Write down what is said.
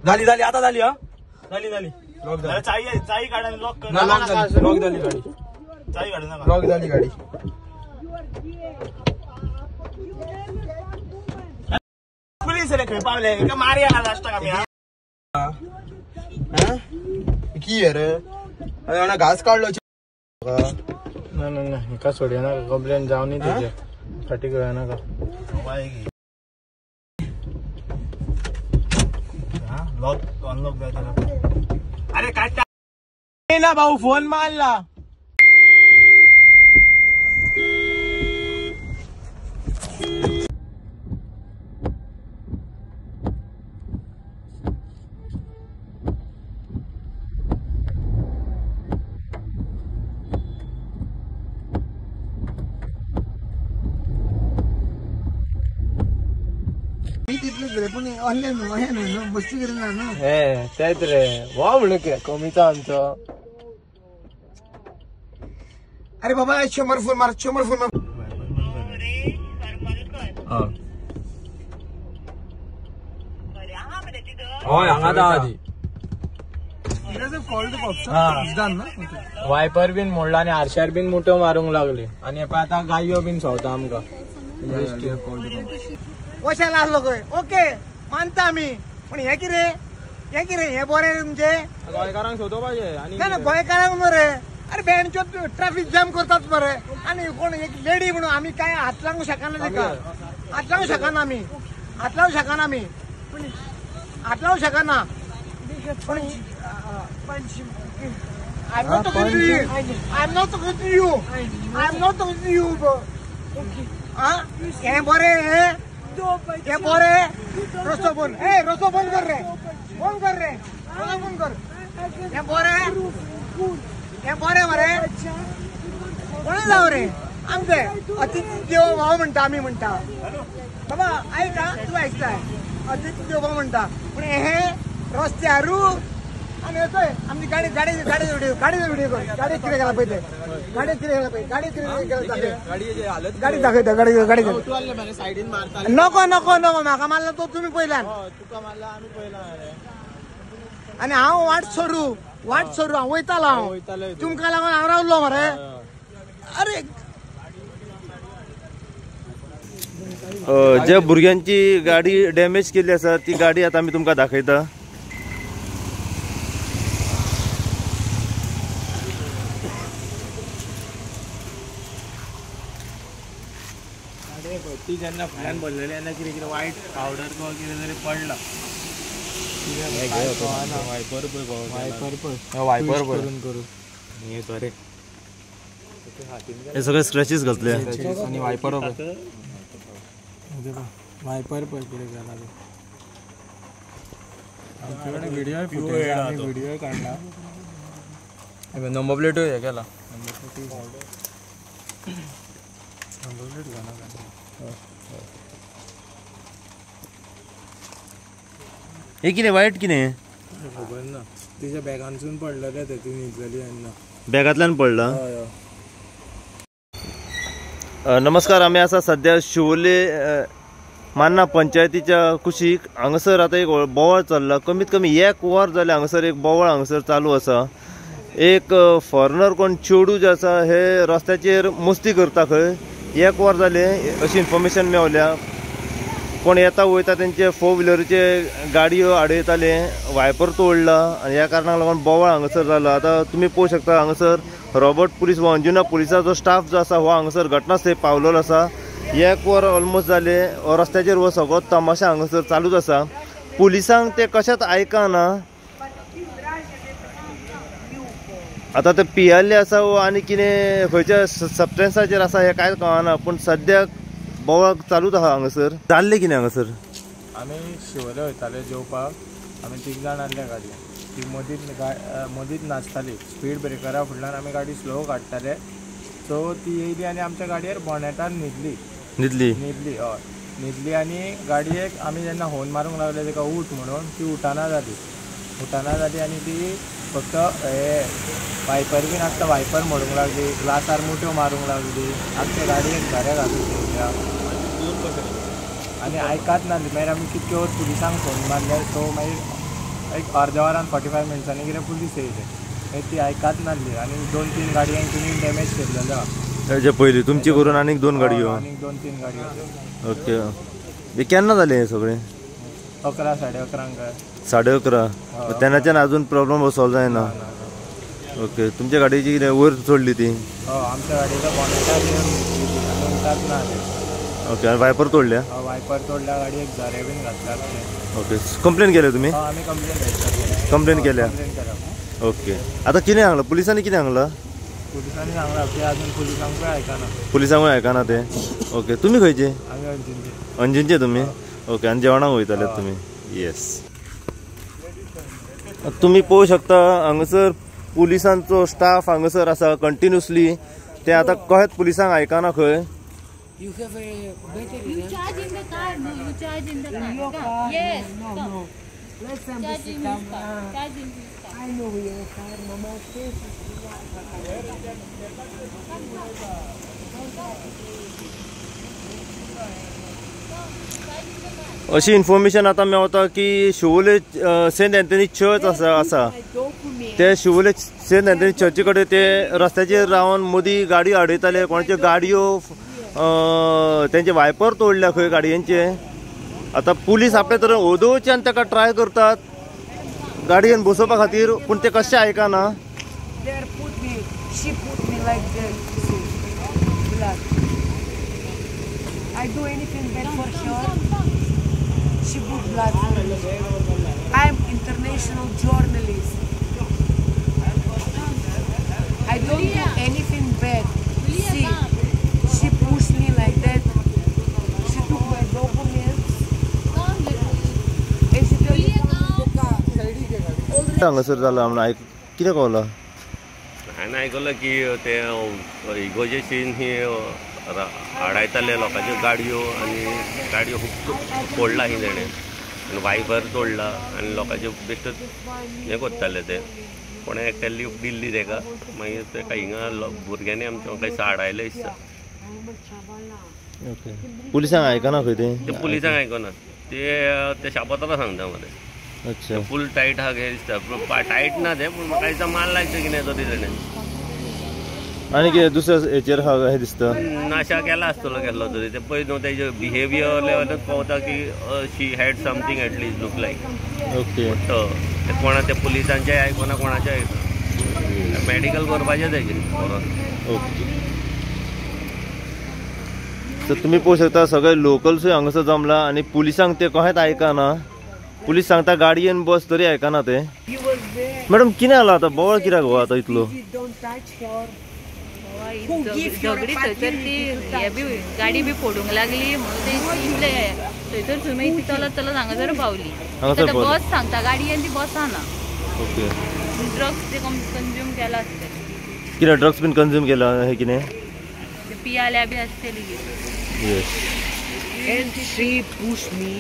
झाली आता झाली हा झाली लॉक झाली चाई काढा लॉक कर लॉक झाली गाडी चाई काढू नका लॉक झाली गाडी पुलिस रे खै पावले का मारिया ना लास्ट का मी की रे अरे घास काढलो नाही का सोडिया ना कंप्लेंट जाऊ नाही त्याच्या साठी करूया ना का लॉक अनलॉक अरे काय ना भाऊ फोन मारला ऑनलाईन मस्ती करेन ना हे तेच रे वा म्हणू की कमीचा आमचं अरे बाबा 100 फोन मार 100 फोन मार वायपर बीन मोडला आणि आरशार बीन मोठं मारूंक लागले आणि आता गायो बीन सवता आमका कशाला आलो ओके मानता आम्ही पण हे की रे हे बरे तुमचे गोंयकारांक सोदो पाहिजे आणि ना गोंयकारांक मरे अरे बँडचो ट्रॅफिक जाम करतात मरे आणि कोण एक लेडी म्हणून आम्ही काय हात लावू शकना तिका हात लावू शकना आम्ही हात लावू शकना पण I'm not talking to you. I'm not talking to you. I'm not talking to you. हे बरे हे बरे रस्तो बंद रस्तो बंद कर रे फोन कर हे बरे कोण जाऊ रे आमचे अतिथी देव भाव म्हणता आम्ही म्हणता बाबा ऐका तू ऐकताय अतिथी देव भाव म्हणता पण हे रस्त्यारू आणि येतोय आमची गाडी व्हिडिओ गाडी किती गेला पाहिजे गाडी दाखवता नको म्हाका मारला तो तुम्ही पहिल्यान आणि हांव वाट सोडू हांव वयतालो हांव तुमकां लागून हांव रावलो मरे अरे ज्या भुरग्यांची गाडी डॅमेज केली आसा ती गाडी आता आमी तुमकां दाखयता ती जेन्ना फुड्यान पडलेली तेन्ना कितें वायट पावडर किंवा कितें तरी पडला वायपर करून हे बरे हे सगळे स्क्रॅचेस घातले आणि वायपर पळय कितें जाला आमच्याकडे व्हिडिओ काढला नंबर प्लेट हे केला हे कितें वायट कितें खबर ना तिच्या बॅगांसून पडलेले ते ती न्हिदलेली तेन्ना बॅगांतल्यान पडला नमस्कार आमी आसा सध्या शिवोले मान्ना पंचायतीच्या कुशीक हांगासर आता एक बोवाळ चल्ला कमीत कमी 1 वर जाले हांगासर एक बोवाळ हांगासर चालू आसा एक फॉरेनर कोण चेडू जे आसा हे रस्त्याचेर मस्ती करता खंय 1 वर जाले अशी इन्फॉर्मेशन मेवल्या कोण येता वयता तेंचे 4 व्हिलरीचे गाडयो आडयताले वायपर तोडला आनी ह्या कारणाक लागून बोवाळ हांगासर जालो आता तुमी पळोवंक शकता हांगासर रॉबर्ट पुलीस वा अंजुना पुलिसाचो स्टाफ जो आसा हो हांगासर घटनास्थळी पावलेलो आसा 1 वर ऑलमोस्ट जाले रस्त्याचेर हो सगळो तमाशा हांगासर चालूच आसा पुलिसांक ते कशात आयकना आता ते पियाल्ले आसा वो आनी कितें खंयच्या सबस्टन्साचेर आसा हें कांय कळना पूण सद्याक बोवाळ चालूच आहा हांगासर जाल्लें कितें हांगासर आमी शिवोले वयताले जेवपाक आमी 3 जाण आसले गाडयेन ती मदींच नाचताली स्पीड ब्रेकरा फुडल्यान आमी गाडी स्लो काडटाले सो ती येयली आनी आमच्या गाडयेर बोनेटार न्हिदली आनी गाडयेक आमी जेन्ना हॉर्न मारूंक लागले तेका उठ म्हणून ती उठाना जाली आनी ती फक्त हे वायपर बीन आसता वायपर मोडूंक लागली ग्लासार मुठ्यो मारूंक लागली आमच्या गाडयेक घरे घालून दवरल्या आनी आयकात नासली मागीर आमी कितक्यो पुलिसांक फोन मारले तो मागीर एक अर्द्या वरान 45 मिनट्सांनी कितें पुलीस येयले ती आयकात नासली आनी 2-3 गाडयांनी डॅमेज केल्लेलो हेजे पयलीं तुमची करून आनीक 2 गाडयो. आनीक 2-3 गाडयो. ओके. हे केन्ना जालें हे सगळें? 11 साडे 11 काय. 11:30. तेन्नाच्यान अजून प्रॉब्लेम सॉल्व जायना. ओके. तुमच्या गाडयेची कितें वयर सोडली ती? आमच्या गाडयेचो बॉनेटाच ना. ओके. आनी वायपर तोडल्या? वायपर तोडल्या गाडयेक झरे बीन घातल्यात. ओके. कंप्लेन केल्या तुमी? आमी कंप्लेन केल्या. ओके. आतां कितें सांगलां पुलिसांनी कितें सांगलां? पुलिसांनी सांगलां की अजून पुलिसांकूय आयकना. पुलिसांकूय आयकना ते. ओके. तुमी खंयचे? आमी अंजुनचे. अंजुनचे तुमी? ओके. आनी जेवणाक वयताले तुमी? येस. तुमी पळोवंक शकता हांगासर पुलिसांचो स्टाफ हांगासर आसा कंटिन्युअसली. ते आतां कहेत पुलिसांक आयकना खंय. You have a battery? You charge in the car? No, you charge in the car. Come. Yes, come. Let's Charge in his car. Charge in his car. I know your car, Mama. अशी information आता मेळता की Siolim Saint Anthony church आसा ते Siolim Saint Anthony चर्ची कडेन ते रस्त्याचेर रावन मदीं गाडी आडयताले. कोणाच्यो गाडयो तेंचे वायपर तोडल्या खंय गाडयांचे. आता पुलीस आपल्या तरेन ओदोवच्यान ताका ट्राय करतात गाडयेन बसोवपा खातीर पूण ते कशें आयकना. She put me like that. Blood. I do anything bad for sure. She put blood on me. I'm international journalist. I don't do anything bad. See, she pushed me like that. She took my documents. And she told me the car. हांगासर जालां म्हणून कितें कळलां? हांवें आयकलां की ते इगोजेशीन ही आडायताले लोकांच्यो गाडयो आनी गाडयो खूब तोडला ही तेणें आनी वायपर तोडला आनी लोकांचे बेश्ट हें करताले ते. कोणें एकट्यान लिफ्ट दिल्ली ताका मागीर ताका हिंगा भुरग्यांनी आमच्या खंय आडायले दिसता. ओके. पुलिसांक आयकना खंय ते पुलिसांक आयकना ते शापोताला सांगता मरे. अच्छा. फूल टायट आहा हे दिसता. टायट ना ते पूण म्हाका दिसता माल लायता कितें तरी तेणें. आनी कितें दुसऱ्या हेचेर हे दिसता नाशा केला आसतलो केल्लो तरी. ते पळय न्हू तेजे बिहेवियर लेवलांत पावता की she had something at least look like. Okay. ते कोणा ते पुलिसांचेय आयकना कोणाचें आयकना. मेडिकल करपाचें तेजें व्हरोन. ओके. तर तुमी पळोवंक शकता सगळे लोकल्सूय हांगासर जमला आनी पुलिसांक ते कहेंच आयकना. पुलीस सांगता गाडयेन बस तरी आयकना ते. मॅडम कितें जालां आतां बोवाळ कित्याक गो आतां इतलो? झगडी थंयसर ती हे बी गाडी बी फोडूंक लागली म्हणून ते इतले थंयसर सुमी ती चलत चलत हांगासर पावली. बस सांगता गाडयेन ती बसना. ओके. ड्रग्स ते कंज्यूम केला आसतले. कितें ड्रग्स बीन कंज्यूम केला हे कितें? पियाल्या बी आसतली. Yes. And she pushed me